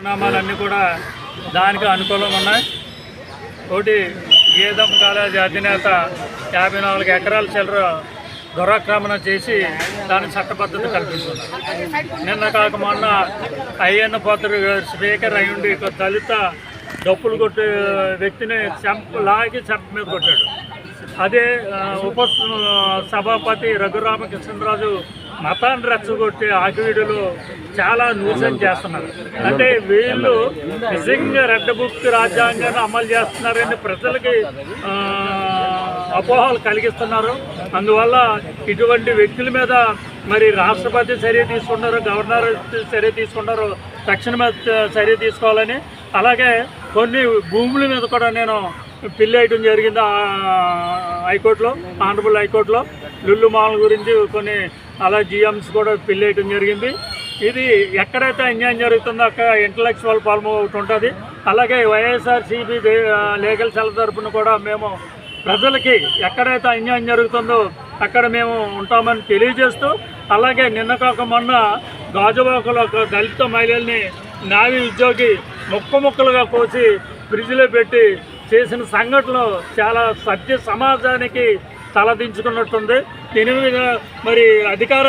పరిణామాలన్నీ కూడా దానికి అనుకూలంగా ఉన్నాయి. ఒకటి గీతం కాలేజీ అధినేత 54 ఎకరాల చిల్లర దురాక్రమణ చేసి దాని చట్టబద్ధత కల్పిస్తున్నారు. నిన్న కాక మొన్న అయ్యన్న పాత్ర స్పీకర్ అయ్యుండి దళిత డప్పులు కొట్టే వ్యక్తిని లాగి చెంప మీద కొట్టాడు. అదే ఉప సభాపతి రఘురామకృష్ణరాజు మతాన్ని రెచ్చగొట్టి ఆకివీడులో చాలా న్యూసెన్స్ చేస్తున్నారు. అంటే వీళ్ళు నిజంగా రెడ్ బుక్ రాజ్యాంగాన్ని అమలు చేస్తున్నారని ప్రజలకి అపోహలు కలిగిస్తున్నారు. అందువల్ల ఇటువంటి వ్యక్తుల మీద మరి రాష్ట్రపతి చర్య తీసుకున్నారు, గవర్నర్ చర్య తీసుకున్నారు, తక్షణమే చర్య తీసుకోవాలని. అలాగే కొన్ని భూముల మీద కూడా నేను పిల్లి వేయడం జరిగింది హైకోర్టులో, ఆనరబుల్ హైకోర్టులో. లుల్లు మాల్ గురించి కొన్ని అలా జిఎమ్స్ కూడా పిల్లి వేయడం జరిగింది. ఇది ఎక్కడైతే అన్యాయం జరుగుతుందో అక్కడ ఇంటలెక్చువల్ పాల్మ ఒకటి ఉంటుంది. అలాగే వైఎస్ఆర్సీపీ లీగల్ సెల్ తరపున కూడా మేము ప్రజలకి ఎక్కడైతే అన్యాయం జరుగుతుందో అక్కడ మేము ఉంటామని తెలియజేస్తూ, అలాగే నిన్న కాక మొన్న గాజువాకలో ఒక దళిత మహిళల్ని నావీ ఉద్యోగి ముక్కలుగా కోసి ఫ్రిడ్జ్లో పెట్టి చేసిన సంఘటనలు చాలా సమాజానికి తలదించుకున్నట్టుంది. దీని మీద మరి అధికార